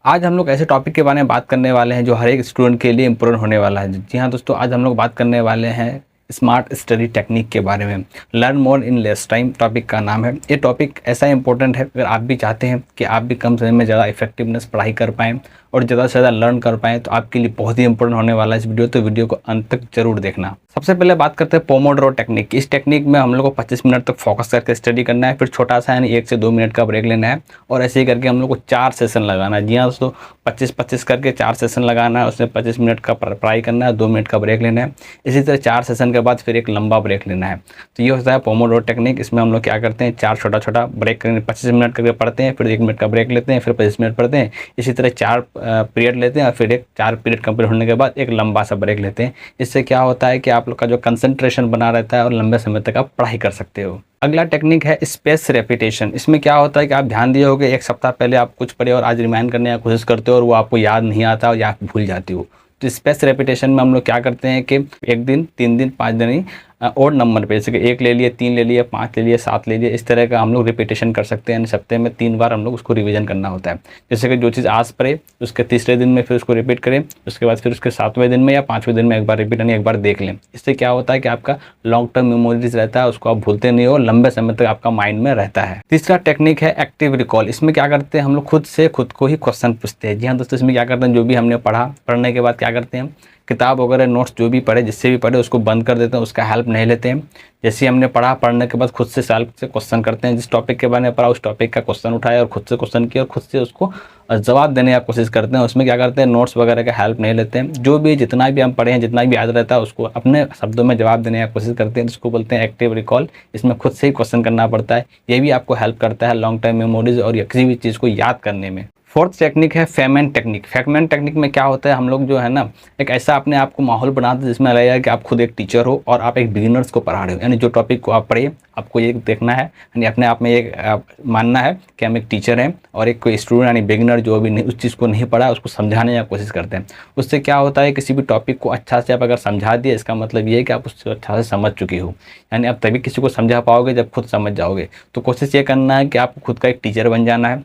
आज हम लोग ऐसे टॉपिक के बारे में बात करने वाले हैं जो हर एक स्टूडेंट के लिए इम्पोर्टेंट होने वाला है। जी हाँ दोस्तों, आज हम लोग बात करने वाले हैं स्मार्ट स्टडी टेक्निक के बारे में। Learn more in less time topic का नाम है। ये टॉपिक ऐसा इंपॉर्टेंट है अगर आप भी चाहते हैं कि आप भी कम समय में ज़्यादा इफेक्टिवनेस पढ़ाई कर पाएँ और ज़्यादा से ज़्यादा लर्न कर पाएँ, तो आपके लिए बहुत ही इंपॉर्टेंट होने वाला है इस वीडियो। तो वीडियो को अंत तक जरूर देखना। सबसे पहले बात करते हैं पोमोडोरो टेक्निक। इस टेक्निक में हम लोग को 25 मिनट तक फोकस करके स्टडी करना है, फिर छोटा सा यानी 1 से 2 मिनट का ब्रेक लेना है और ऐसे ही करके हम लोग को 4 सेशन लगाना है। जी हाँ दोस्तों, 25-25 करके 4 सेशन लगाना है, उसमें 25 मिनट का पढ़ाई करना है, 2 मिनट का ब्रेक लेना है। इसी तरह 4 सेशन के बाद फिर एक लंबा ब्रेक लेना है। तो ये होता है पोमोडोरो टेक्निक। इसमें हम लोग क्या करते हैं, 4 छोटा ब्रेक करेंगे, 25 मिनट करके पढ़ते हैं, फिर 1 मिनट का ब्रेक लेते हैं, फिर 25 मिनट पढ़ते हैं। इसी तरह 4 पीरियड लेते हैं और फिर एक 4 पीरियड कंप्लीट होने के बाद एक लंबा सा ब्रेक लेते हैं। इससे क्या होता है कि आप लोग का जो कंसंट्रेशन बना रहता है और लंबे समय तक आप पढ़ाई कर सकते हो। अगला टेक्निक है स्पेस रेपिटेशन। इसमें क्या होता है कि आप ध्यान दिए होगे, एक सप्ताह पहले आप कुछ पढ़े और आज रिमाइंड करने की कोशिश करते हो और वो आपको याद नहीं आता और या आप भूल जाते हो। तो स्पेस रेपिटेशन में हम लोग क्या करते हैं कि 1 दिन, 3 दिन, 5 दिन ही और नंबर पे, जैसे कि 1 ले लिए, 3 ले लिए, 5 ले लिए, 7 ले लिए, इस तरह का हम लोग रिपीटेशन कर सकते हैं। सप्ते में 3 बार हम लोग उसको रिवीजन करना होता है। जैसे कि जो चीज़ आज पढ़े उसके तीसरे दिन में फिर उसको रिपीट करें, उसके बाद फिर उसके 7वें दिन में या 5वें दिन में एक बार रिपीट यानी एक बार देख लें। इससे क्या होता है कि आपका लॉन्ग टर्म मेमोरीज रहता है, उसको आप भूलते नहीं हो, लंबे समय तक आपका माइंड में रहता है। तीसरा टेक्निक है एक्टिव रिकॉल। इसमें क्या करते हैं, हम लोग खुद से खुद को ही क्वेश्चन पूछते हैं। जी हाँ दोस्तों, इसमें क्या करते हैं, जो भी हमने पढ़ने के बाद क्या करते हैं, किताब वगैरह नोट्स जो भी पढ़े, जिससे भी पढ़े उसको बंद कर देते हैं, उसका हेल्प नहीं लेते हैं। जैसे हमने पढ़ने के बाद खुद से सेल्फ से क्वेश्चन करते हैं। जिस टॉपिक के बारे में पढ़ा उस टॉपिक का क्वेश्चन उठाया और खुद से क्वेश्चन किया और खुद से उसको जवाब देने की कोशिश करते हैं। उसमें क्या करते हैं, नोट्स वगैरह का हेल्प नहीं लेते हैं। जो भी जितना भी हम पढ़े हैं, जितना भी याद रहता है उसको अपने शब्दों में जवाब देने की कोशिश करते हैं, जिसको बोलते हैं एक्टिव रिकॉल। इसमें खुद से ही क्वेश्चन करना पड़ता है। ये भी आपको हेल्प करता है लॉन्ग टर्म मेमोरीज और किसी भी चीज़ को याद करने में। फोर्थ टेक्निक है फेमेंट टेक्निक। फेमेंट टेक्निक में क्या होता है, हम लोग जो है ना एक ऐसा अपने आप को माहौल बनाते हैं जिसमें लगेगा कि आप खुद एक टीचर हो और आप एक बिगिनर्स को पढ़ा रहे हो। यानी जो टॉपिक को आप पढ़े आपको ये देखना है, यानी अपने आप में एक मानना है कि हम एक टीचर हैं और एक कोई स्टूडेंट यानी बिगिनर जो भी नहीं उस चीज़ को नहीं पढ़ा उसको समझाने की कोशिश करते हैं। उससे क्या होता है, किसी भी टॉपिक को अच्छा से आप अगर समझा दिए, इसका मतलब ये है कि आप उससे अच्छा से समझ चुके हो। यानी आप तभी किसी को समझा पाओगे जब खुद समझ जाओगे। तो कोशिश ये करना है कि आपको खुद का एक टीचर बन जाना है।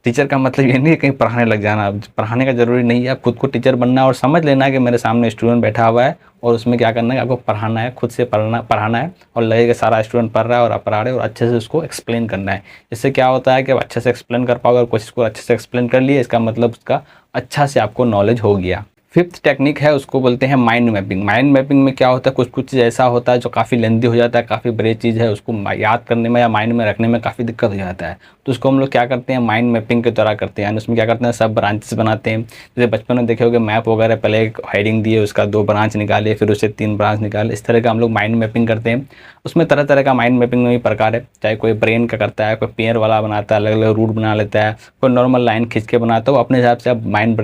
टीचर का मतलब ये नहीं है कहीं पढ़ाने लग जाना, पढ़ाने का ज़रूरी नहीं है। आप खुद को टीचर बनना है और समझ लेना है कि मेरे सामने स्टूडेंट बैठा हुआ है और उसमें क्या करना है, आपको पढ़ाना है, खुद से पढ़ाना है और लगेगा सारा स्टूडेंट पढ़ रहा है और आप पढ़ा रहे हो और अच्छे से उसको एक्सप्लेन करना है। इससे क्या होता है कि आप अच्छे से एक्सप्लेन कर पाओगे और कोशिश को अच्छे से एक्सप्लेन कर लिए, इसका मतलब उसका अच्छा से आपको नॉलेज हो गया। फिफ्थ टेक्निक है, उसको बोलते हैं माइंड मैपिंग। माइंड मैपिंग में क्या होता है, कुछ चीज़ ऐसा होता है जो काफ़ी लेंदी हो जाता है, काफ़ी बड़ी चीज़ है, उसको याद करने में या माइंड में रखने में काफ़ी दिक्कत हो जाता है। तो उसको हम लोग क्या करते हैं, माइंड मैपिंग के द्वारा करते हैं। यानी उसमें क्या करते हैं, सब ब्रांचेस बनाते हैं। जैसे बचपन में देखे होगे मैप वगैरह, पहले एक हेडिंग दिए, उसका 2 ब्रांच निकाले, फिर उससे 3 ब्रांच निकाले, इस तरह का हम लोग माइंड मैपिंग करते हैं। उसमें तरह तरह का माइंड मैपिंग में भी प्रकार है, चाहे कोई ब्रेन का करता है, कोई पेयर वाला बनाता है, अलग अलग रूट बना लेता है, कोई नॉर्मल लाइन खींच के बनाता है। वो अपने हिसाब से आप माइंड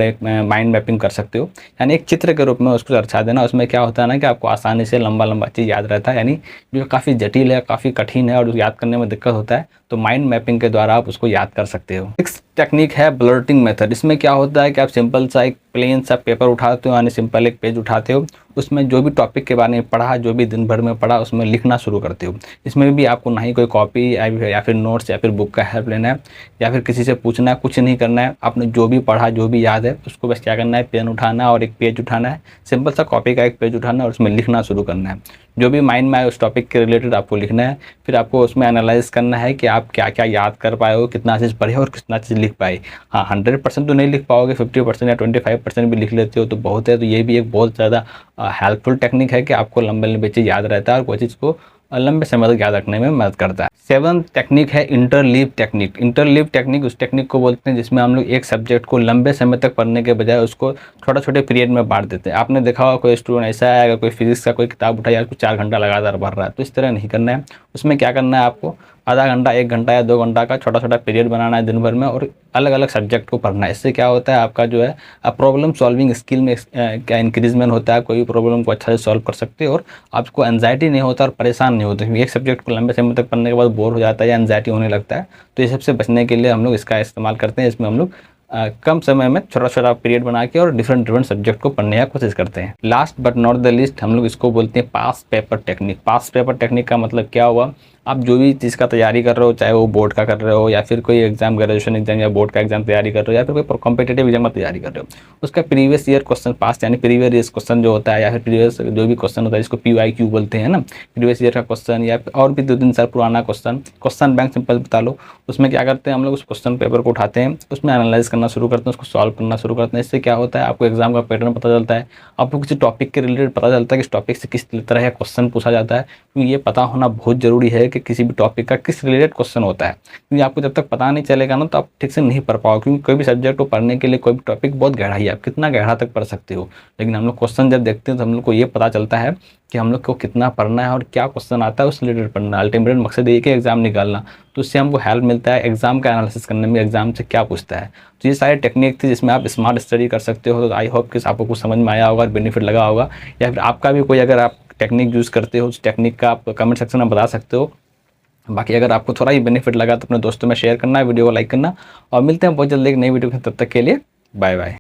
मैपिंग कर सकते हो। यानी एक चित्र के रूप में उसको दर्शा देना। उसमें क्या होता है ना कि आपको आसानी से लंबा चीज़ याद रहता है, यानी जो काफ़ी जटिल है, काफ़ी कठिन है और याद करने में दिक्कत होता है, तो माइंड मैपिंग के द्वारा आप उसको याद कर सकते हो। नेक्स्ट टेक्निक है ब्लर्टिंग मेथड। इसमें क्या होता है कि आप सिंपल सा एक प्लेन सा पेपर उठाते हो, यानी सिंपल एक पेज उठाते हो, उसमें जो भी टॉपिक के बारे में पढ़ा, जो भी दिन भर में पढ़ा, उसमें लिखना शुरू करते हो। इसमें भी आपको ना ही कोई कॉपी या फिर नोट्स या फिर बुक का हेल्प लेना है या फिर किसी से पूछना है, कुछ नहीं करना है। आपने जो भी पढ़ा, जो भी याद है, उसको बस क्या करना है, पेन उठाना और एक पेज उठाना है, सिंपल सा कॉपी का एक पेज उठाना और उसमें लिखना शुरू करना है। जो भी माइंड में आए उस टॉपिक के रिलेटेड आपको लिखना है। फिर आपको उसमें एनालाइज करना है कि आप क्या क्या याद कर पाए हो, कितना चीज़ पढ़े और कितना चीज़ लिख पाए। हाँ, 100% तो नहीं लिख पाओगे, 50% या 25% भी लिख लेते हो तो बहुत है। तो ये भी एक बहुत ज़्यादा हेल्पफुल टेक्निक है कि आपको लंबे चीज़ याद रहता है और कोई चीज़ को लंबे समय तक याद रखने में मदद करता है। 7th टेक्निक है इंटरलीव टेक्निक। इंटरलीव टेक्निक उस टेक्निक को बोलते हैं जिसमें हम लोग एक सब्जेक्ट को लंबे समय तक पढ़ने के बजाय उसको छोटे पीरियड में बांट देते हैं। आपने देखा होगा कोई स्टूडेंट ऐसा है, अगर कोई फिजिक्स का कोई किताब उठाया यार, कुछ 4 घंटा लगातार पढ़ रहा है, तो इस तरह नहीं करना है। उसमें क्या करना है, आपको आधा घंटा, 1 घंटा या 2 घंटा का छोटा पीरियड बनाना है दिन भर में और अलग अलग सब्जेक्ट को पढ़ना है। इससे क्या होता है, आपका जो है प्रॉब्लम सॉल्विंग स्किल में क्या इंक्रीजमेंट होता है। कोई भी प्रॉब्लम को अच्छा से सॉल्व कर सकते हो और आपको एंजाइटी नहीं होता और परेशान नहीं होते। एक सब्जेक्ट को लंबे समय तक पढ़ने के बाद बोर हो जाता है या एंजाइटी होने लगता है, तो ये सबसे बचने के लिए हम लोग इसका इस्तेमाल करते हैं। इसमें हम लोग कम समय में छोटा पीरियड बना के और डिफरेंट सब्जेक्ट को पढ़ने की कोशिश करते हैं। Last but not the least हम लोग इसको बोलते हैं पास पेपर टेक्निक। पास पेपर टेक्निक का मतलब क्या हुआ, आप जो भी चीज़ का तैयारी कर रहे हो, चाहे वो बोर्ड का कर रहे हो या फिर कोई एग्जाम, ग्रेजुएशन एग्जाम या बोर्ड का एग्जाम तैयारी कर रहे हो या फिर कोई कॉम्पिटेटिव एग्जाम का तैयारी कर रहे हो, उसका प्रीवियस ईयर क्वेश्चन पास यानी प्रीवियस ईयर क्वेश्चन जो होता है या फिर प्रीवियस जो भी क्वेश्चन होता है जिसको PYQ बोलते हैं ना, प्रीवियस ईयर का क्वेश्चन या फिर और भी 2-3 साल पुराना क्वेश्चन बैंक सिंपल बता लो। उसमें क्या करते हैं हम लोग, उस क्वेश्चन पेपर को उठाते हैं, उसमें एनालाइज करना शुरू करते हैं, उसको सॉल्व करना शुरू करते हैं। इससे क्या होता है, आपको एग्जाम का पैटर्न पता चलता है, आपको किसी टॉपिक के रिलेटेड पता चलता है कि इस टॉपिक से किस तरह का क्वेश्चन पूछा जाता है। क्योंकि ये पता होना बहुत ज़रूरी है कि किसी भी टॉपिक का किस रिलेटेड क्वेश्चन होता है, क्योंकि आपको जब तक पता नहीं चलेगा ना तो आप ठीक से नहीं पढ़ पाओ। क्योंकि कोई भी सब्जेक्ट को पढ़ने के लिए कोई भी टॉपिक बहुत गहरा ही है, आप कितना गहरा तक पढ़ सकते हो, लेकिन हम लोग क्वेश्चन जब देखते हैं तो हम लोग को ये पता चलता है कि हम लोग को कितना पढ़ना है और क्या क्वेश्चन आता है उस रिलेटेड पढ़ना है। अल्टीमेट मकसद ये कि एग्जाम निकालना, तो उससे हमको हेल्प मिलता है एग्जाम का एनालिसिस करने में, एग्जाम से क्या पूछता है। तो ये सारी टेक्निक थी जिसमें आप स्मार्ट स्टडी कर सकते हो। तो आई होप कि आपको कुछ समझ में आया होगा और बेनिफिट लगा होगा, या फिर आपका भी कोई अगर आप टेक्निक यूज़ करते हो उस टेक्निक का आप कमेंट सेक्शन में बता सकते हो। बाकी अगर आपको थोड़ा ही बेनिफिट लगा तो अपने दोस्तों में शेयर करना, वीडियो को लाइक करना, और मिलते हैं बहुत जल्दी एक नई वीडियो के, तब तक के लिए बाय बाय।